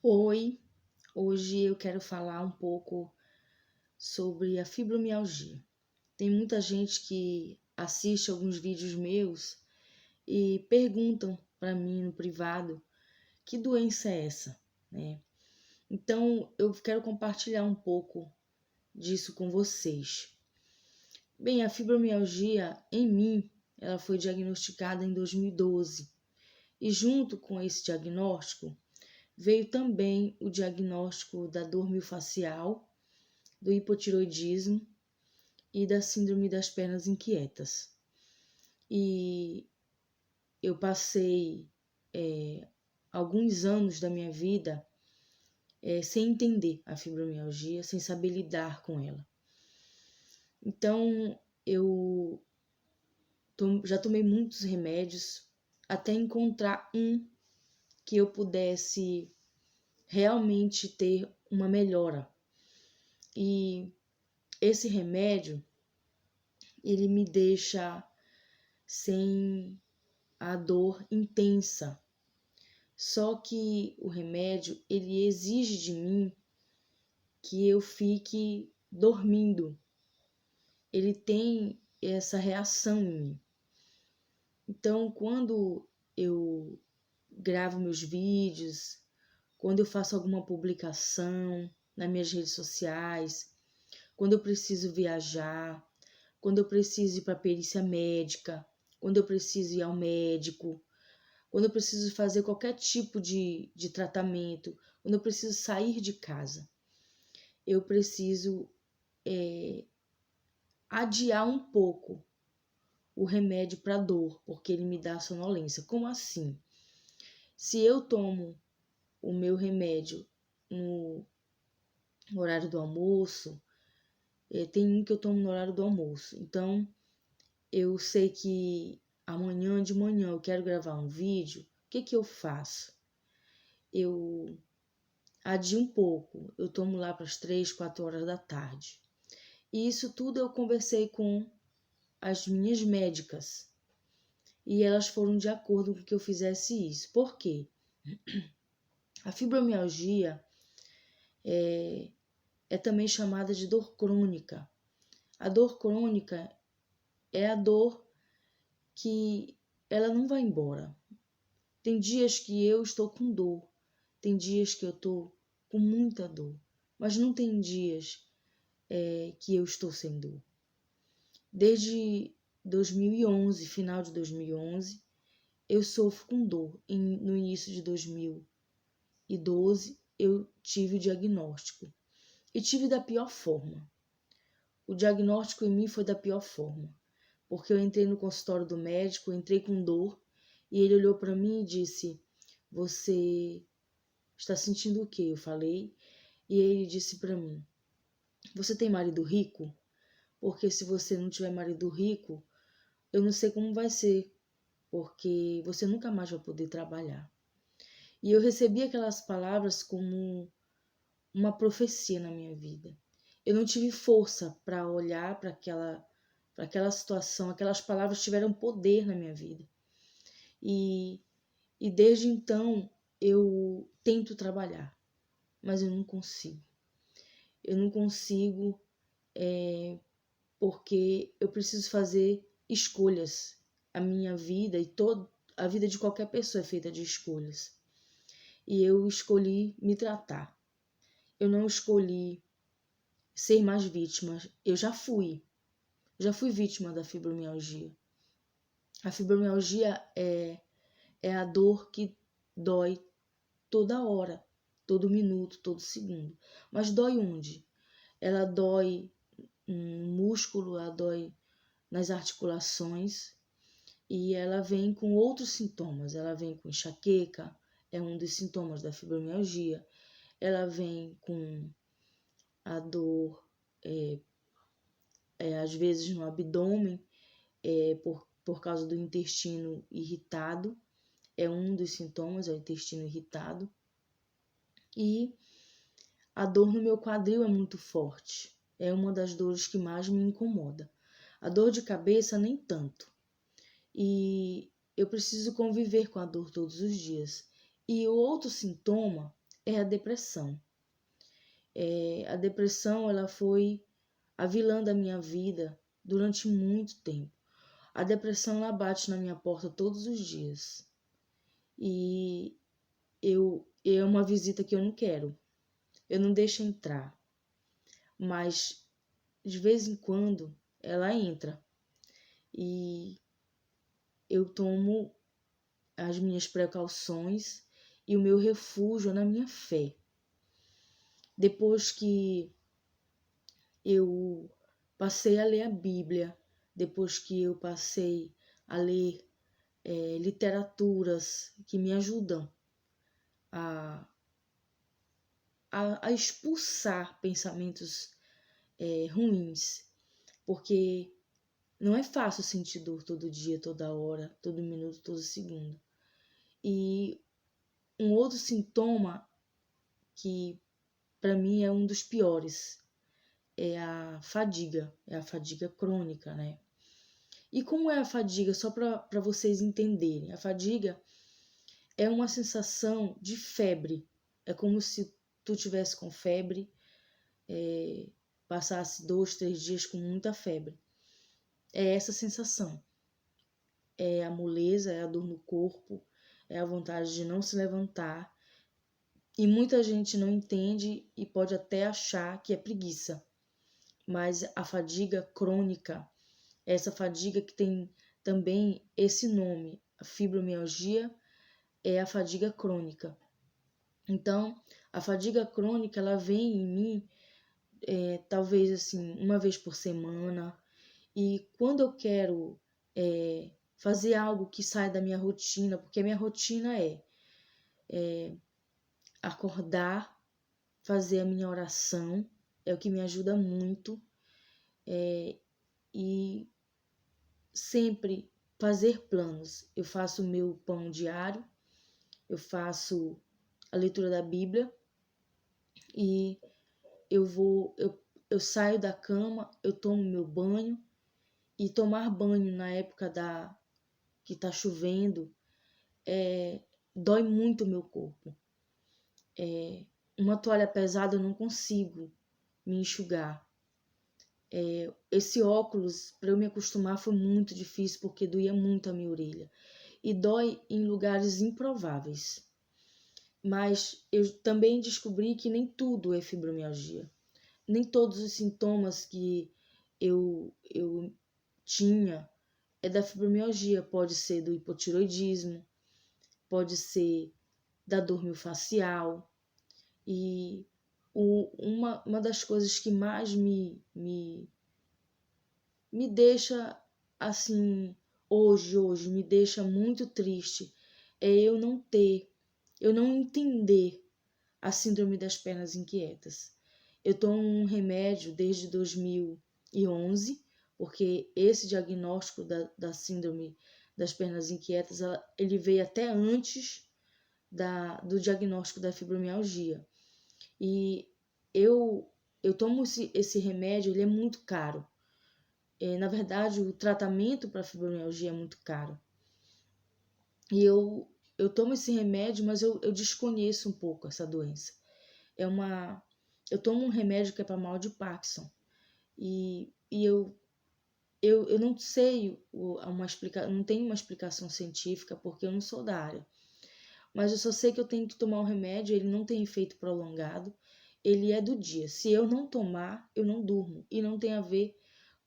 Oi, hoje eu quero falar um pouco sobre a fibromialgia. Tem muita gente que assiste alguns vídeos meus e perguntam para mim no privado que doença é essa, né? Então eu quero compartilhar um pouco disso com vocês. Bem, a fibromialgia em mim, ela foi diagnosticada em 2012 e junto com esse diagnóstico veio também o diagnóstico da dor miofascial, do hipotiroidismo e da síndrome das pernas inquietas. E eu passei alguns anos da minha vida sem entender a fibromialgia, sem saber lidar com ela. Então, eu já tomei muitos remédios até encontrar um que eu pudesse realmente ter uma melhora. E esse remédio, ele me deixa sem a dor intensa. Só que o remédio, ele exige de mim que eu fique dormindo. Ele tem essa reação em mim. Então, quando eu gravo meus vídeos, quando eu faço alguma publicação nas minhas redes sociais, quando eu preciso viajar, quando eu preciso ir para a perícia médica, quando eu preciso ir ao médico, quando eu preciso fazer qualquer tipo de tratamento, quando eu preciso sair de casa, eu preciso adiar um pouco o remédio para dor, porque ele me dá sonolência. Como assim? Se eu tomo o meu remédio no horário do almoço, tem um que eu tomo no horário do almoço, então eu sei que amanhã de manhã eu quero gravar um vídeo, o que eu faço? Eu adio um pouco, eu tomo lá para as 3, 4 horas da tarde. E isso tudo eu conversei com as minhas médicas e elas foram de acordo com que eu fizesse isso. Por quê? A fibromialgia é também chamada de dor crônica. A dor crônica é a dor que ela não vai embora. Tem dias que eu estou com dor, tem dias que eu estou com muita dor, mas não tem dias que eu estou sem dor. Desde 2011, final de 2011, eu sofro com dor. No início de 2012, eu tive o diagnóstico e tive da pior forma. O diagnóstico em mim foi da pior forma, porque eu entrei no consultório do médico, entrei com dor e ele olhou para mim e disse: "Você está sentindo o quê?" Eu falei e ele disse para mim: "Você tem marido rico? Porque se você não tiver marido rico, eu não sei como vai ser, porque você nunca mais vai poder trabalhar." E eu recebi aquelas palavras como uma profecia na minha vida. Eu não tive força para olhar para aquela situação, aquelas palavras tiveram poder na minha vida. E desde então eu tento trabalhar, mas eu não consigo. Eu não consigo porque eu preciso fazer escolhas. A minha vida e a vida de qualquer pessoa é feita de escolhas. E eu escolhi me tratar. Eu não escolhi ser mais vítima. Eu já fui vítima da fibromialgia. A fibromialgia é a dor que dói toda hora, todo minuto, todo segundo. Mas dói onde? Ela dói no músculo, ela dói nas articulações e ela vem com outros sintomas. Ela vem com enxaqueca, é um dos sintomas da fibromialgia. Ela vem com a dor, às vezes no abdômen, por causa do intestino irritado. É um dos sintomas, é o intestino irritado. E a dor no meu quadril é muito forte. É uma das dores que mais me incomoda. A dor de cabeça, nem tanto. E eu preciso conviver com a dor todos os dias. E o outro sintoma é a depressão. A depressão, ela foi a vilã da minha vida durante muito tempo. A depressão, ela bate na minha porta todos os dias. E é uma visita que eu não quero. Eu não deixo entrar. Mas, de vez em quando, ela entra. E eu tomo as minhas precauções e o meu refúgio é na minha fé. Depois que eu passei a ler a Bíblia, depois que eu passei a ler literaturas que me ajudam a, a expulsar pensamentos ruins, porque não é fácil sentir dor todo dia, toda hora, todo minuto, todo segundo. E um outro sintoma que para mim é um dos piores é a fadiga crônica, né? E como é a fadiga? Só para vocês entenderem. A fadiga é uma sensação de febre. É como se tu tivesse com febre, passasse 2, 3 dias com muita febre. É essa sensação. É a moleza, é a dor no corpo, é a vontade de não se levantar. E muita gente não entende e pode até achar que é preguiça. Mas a fadiga crônica, essa fadiga que tem também esse nome, a fibromialgia, é a fadiga crônica. Então, a fadiga crônica, ela vem em mim, talvez assim, uma vez por semana. E quando eu quero fazer algo que sai da minha rotina, porque a minha rotina é acordar, fazer a minha oração, é o que me ajuda muito, e sempre fazer planos. Eu faço o meu pão diário, eu faço a leitura da Bíblia e eu saio da cama, eu tomo meu banho, e tomar banho na época que tá chovendo dói muito o meu corpo. Uma toalha pesada eu não consigo me enxugar. Esse óculos, para eu me acostumar, foi muito difícil porque doía muito a minha orelha. E dói em lugares improváveis. Mas eu também descobri que nem tudo é fibromialgia. Nem todos os sintomas que eu tinha é da fibromialgia. Pode ser do hipotiroidismo, pode ser da dor miofascial. E uma das coisas que mais me deixa assim, hoje me deixa muito triste, é eu não entender a síndrome das pernas inquietas. Eu tomo um remédio desde 2011, porque esse diagnóstico da síndrome das pernas inquietas, ele veio até antes do diagnóstico da fibromialgia. E eu tomo esse remédio, ele é muito caro. Na verdade, o tratamento para fibromialgia é muito caro. E eu tomo esse remédio, mas eu desconheço um pouco essa doença. Eu tomo um remédio que é para mal de Parkinson. E eu não sei não tenho uma explicação científica, porque eu não sou da área. Mas eu só sei que eu tenho que tomar o remédio, ele não tem efeito prolongado, ele é do dia. Se eu não tomar, eu não durmo. E não tem a ver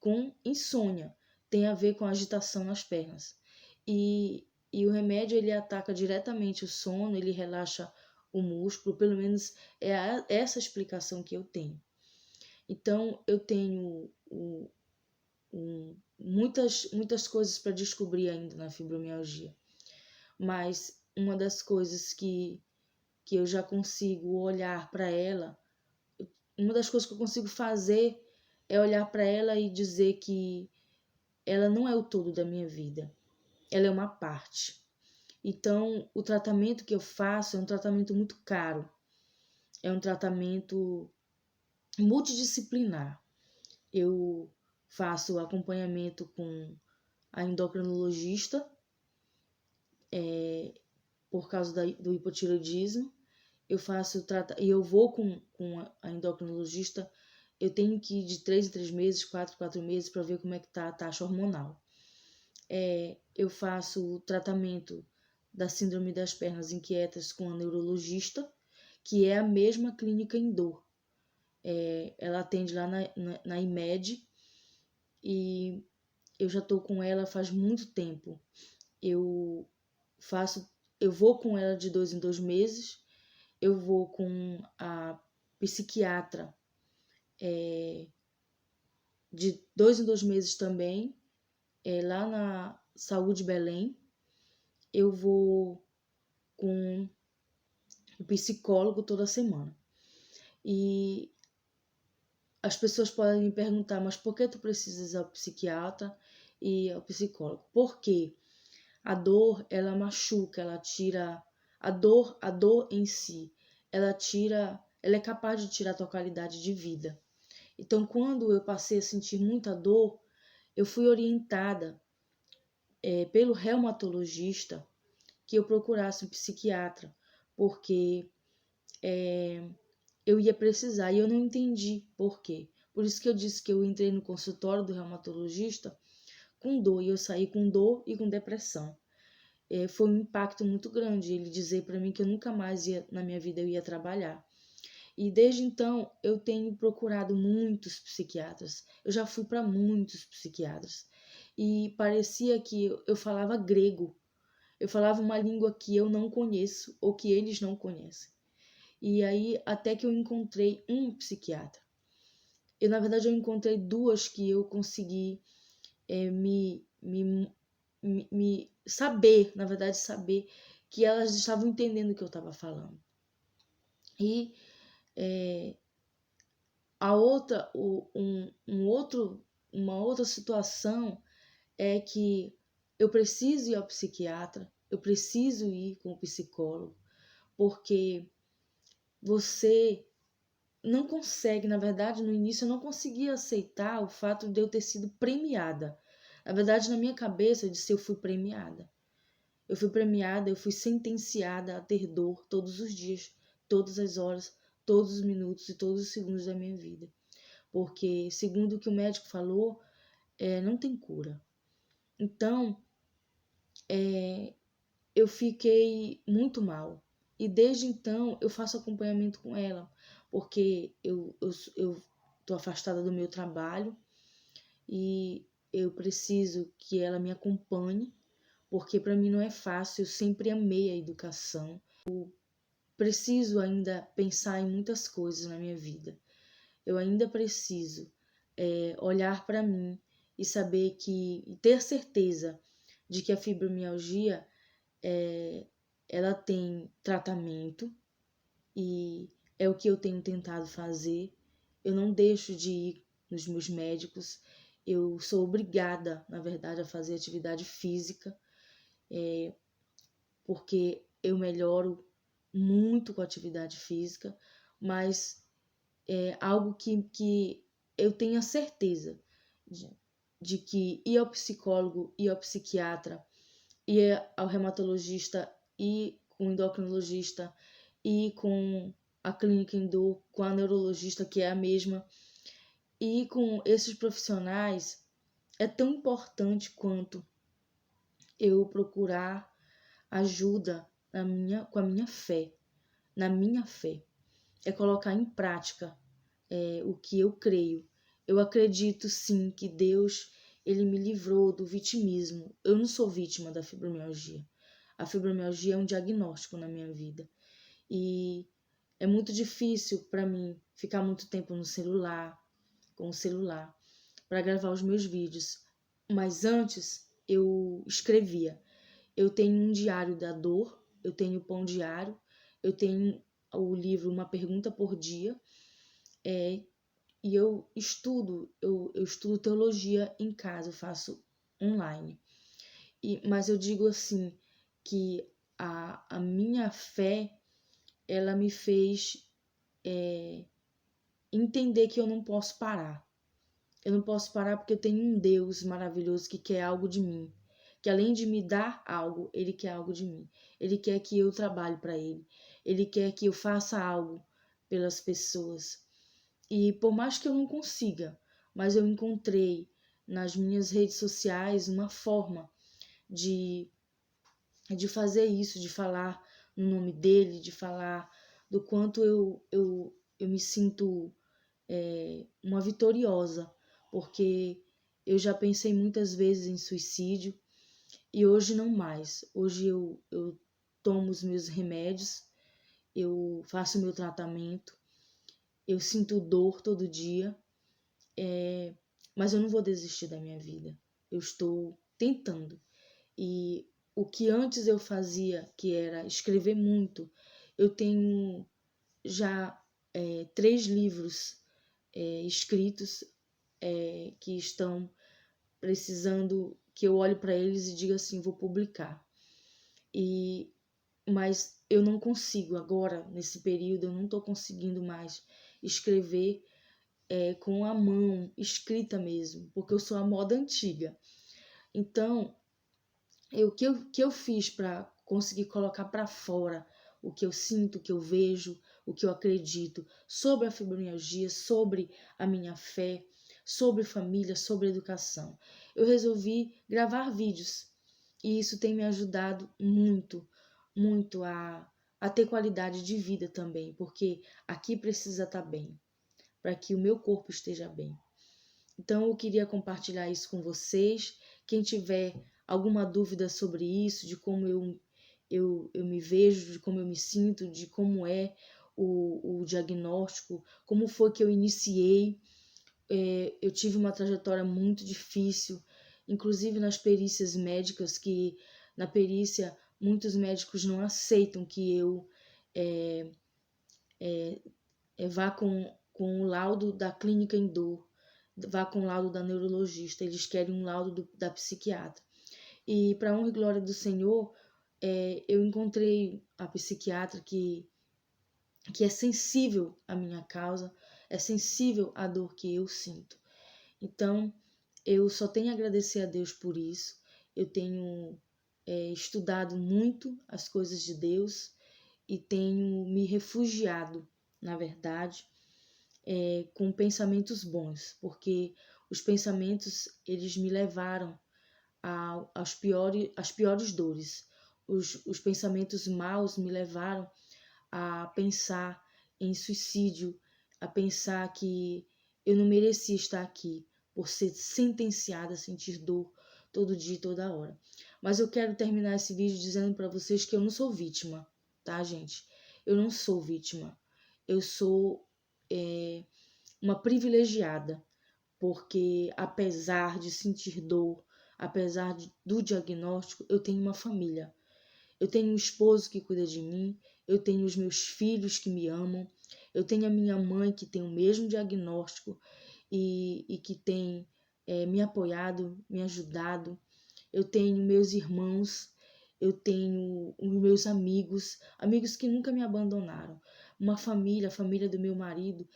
com insônia, tem a ver com agitação nas pernas. E o remédio, ele ataca diretamente o sono, ele relaxa o músculo, pelo menos é essa explicação que eu tenho. Então, eu tenho muitas coisas para descobrir ainda na fibromialgia. Mas uma das coisas que eu já consigo olhar para ela, uma das coisas que eu consigo fazer é olhar para ela e dizer que ela não é o todo da minha vida, ela é uma parte. Então, o tratamento que eu faço é um tratamento muito caro, é um tratamento multidisciplinar. Eu faço acompanhamento com a endocrinologista, por causa do hipotiroidismo, e eu vou com a endocrinologista, eu tenho que ir de 3 em 3 meses, 4 em 4 meses, para ver como é que tá a taxa hormonal. Eu faço o tratamento da síndrome das pernas inquietas com a neurologista, que é a mesma clínica em dor. Ela atende lá na IMED, e eu já estou com ela faz muito tempo. Eu vou com ela de 2 em 2 meses, eu vou com a psiquiatra de 2 em 2 meses também, lá na Saúde Belém. Eu vou com o psicólogo toda semana. E as pessoas podem me perguntar, mas por que tu precisas ao psiquiatra e ao psicólogo? Porque a dor, ela machuca, ela tira a dor em si, ela é capaz de tirar a tua qualidade de vida. Então, quando eu passei a sentir muita dor, eu fui orientada pelo reumatologista que eu procurasse um psiquiatra, porque eu ia precisar, e eu não entendi por quê. Por isso que eu disse que eu entrei no consultório do reumatologista com dor, e eu saí com dor e com depressão. Foi um impacto muito grande ele dizer para mim que eu nunca mais na minha vida eu ia trabalhar. E desde então eu tenho procurado muitos psiquiatras. Eu já fui para muitos psiquiatras e parecia que eu falava grego. Eu falava uma língua que eu não conheço ou que eles não conhecem. E aí até que eu encontrei um psiquiatra. Na verdade, eu encontrei duas que eu consegui saber, na verdade, saber que elas estavam entendendo o que eu estava falando. E a outra, uma outra situação é que eu preciso ir ao psiquiatra, eu preciso ir com o psicólogo, porque você não consegue, na verdade, no início eu não conseguia aceitar o fato de eu ter sido premiada. Na verdade, na minha cabeça, eu disse: eu fui premiada. Eu fui premiada, eu fui sentenciada a ter dor todos os dias, todas as horas, todos os minutos e todos os segundos da minha vida. Porque, segundo o que o médico falou, não tem cura. Então, eu fiquei muito mal. E desde então, eu faço acompanhamento com ela, porque eu tô afastada do meu trabalho e eu preciso que ela me acompanhe, porque para mim não é fácil, eu sempre amei a educação. Eu preciso ainda pensar em muitas coisas na minha vida. Eu ainda preciso olhar para mim e saber e ter certeza de que a fibromialgia ela tem tratamento, e é o que eu tenho tentado fazer. Eu não deixo de ir nos meus médicos. Eu sou obrigada, na verdade, a fazer atividade física, porque eu melhoro muito com a atividade física, mas é algo que eu tenho a certeza de que ir ao psicólogo, ir ao psiquiatra, ir ao reumatologista, ir com o endocrinologista, ir com a clínica em dor, com a neurologista, que é a mesma, e com esses profissionais é tão importante quanto eu procurar ajuda com a minha fé, na minha fé. É colocar em prática o que eu creio. Eu acredito sim que Deus, ele me livrou do vitimismo. Eu não sou vítima da fibromialgia. A fibromialgia é um diagnóstico na minha vida. E é muito difícil para mim ficar muito tempo no celular, com o celular, para gravar os meus vídeos. Mas antes eu escrevia. Eu tenho um diário da dor, eu tenho o pão diário, eu tenho o livro Uma Pergunta por Dia, e eu estudo teologia em casa, eu faço online. Mas eu digo assim, que a minha fé, ela me fez entender que eu não posso parar. Eu não posso parar porque eu tenho um Deus maravilhoso que quer algo de mim. Que além de me dar algo, Ele quer algo de mim. Ele quer que eu trabalhe para Ele. Ele quer que eu faça algo pelas pessoas. E por mais que eu não consiga, mas eu encontrei nas minhas redes sociais uma forma de, de fazer isso, de falar no nome dele, de falar do quanto eu me sinto uma vitoriosa, porque eu já pensei muitas vezes em suicídio e hoje não mais. Hoje eu tomo os meus remédios, eu faço o meu tratamento, eu sinto dor todo dia, mas eu não vou desistir da minha vida. Eu estou tentando. E o que antes eu fazia, que era escrever muito, eu tenho já 3 livros escritos que estão precisando que eu olhe para eles e diga assim, vou publicar. Mas eu não consigo agora, nesse período, eu não estou conseguindo mais escrever com a mão, escrita mesmo, porque eu sou a moda antiga. Então, o que eu fiz para conseguir colocar para fora o que eu sinto, o que eu vejo, o que eu acredito sobre a fibromialgia, sobre a minha fé, sobre família, sobre educação. Eu resolvi gravar vídeos e isso tem me ajudado muito, muito a ter qualidade de vida também, porque aqui precisa estar bem, para que o meu corpo esteja bem. Então eu queria compartilhar isso com vocês. Quem tiver alguma dúvida sobre isso, de como eu me vejo, de como eu me sinto, de como é o diagnóstico, como foi que eu iniciei. Eu tive uma trajetória muito difícil, inclusive nas perícias médicas, que na perícia muitos médicos não aceitam que eu vá com o laudo da clínica em dor, vá com o laudo da neurologista, eles querem um laudo da psiquiatra. E para honra e glória do Senhor, eu encontrei a psiquiatra que é sensível à minha causa, é sensível à dor que eu sinto. Então, eu só tenho a agradecer a Deus por isso. Eu tenho estudado muito as coisas de Deus e tenho me refugiado, na verdade, com pensamentos bons, porque os pensamentos eles me levaram às piores dores. Os pensamentos maus me levaram a pensar em suicídio, a pensar que eu não merecia estar aqui por ser sentenciada a sentir dor todo dia e toda hora. Mas eu quero terminar esse vídeo dizendo para vocês que eu não sou vítima, tá, gente? Eu não sou vítima. Eu sou uma privilegiada, porque apesar de sentir dor, apesar do diagnóstico, eu tenho uma família. Eu tenho um esposo que cuida de mim, eu tenho os meus filhos que me amam, eu tenho a minha mãe que tem o mesmo diagnóstico e que tem me apoiado, me ajudado. Eu tenho meus irmãos, eu tenho os meus amigos, amigos que nunca me abandonaram. Uma família, a família do meu marido,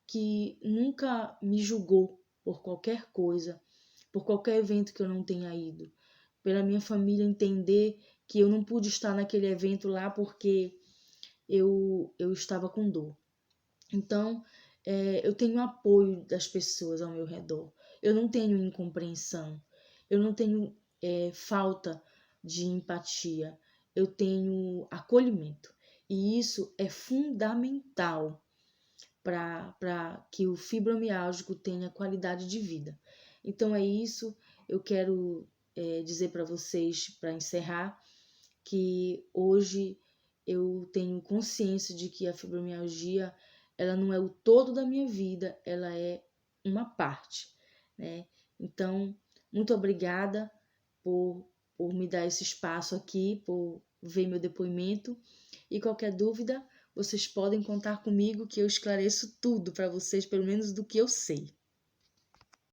que nunca me julgou por qualquer coisa, por qualquer evento que eu não tenha ido. Pela minha família entender que eu não pude estar naquele evento lá porque eu estava com dor. Então, eu tenho apoio das pessoas ao meu redor. Eu não tenho incompreensão. Eu não tenho falta de empatia. Eu tenho acolhimento. E isso é fundamental para que o fibromialgico tenha qualidade de vida. Então é isso. Eu quero dizer para vocês, para encerrar, que hoje eu tenho consciência de que a fibromialgia ela não é o todo da minha vida, ela é uma parte, né? Então, muito obrigada por me dar esse espaço aqui, por ver meu depoimento. E qualquer dúvida, vocês podem contar comigo que eu esclareço tudo para vocês, pelo menos do que eu sei.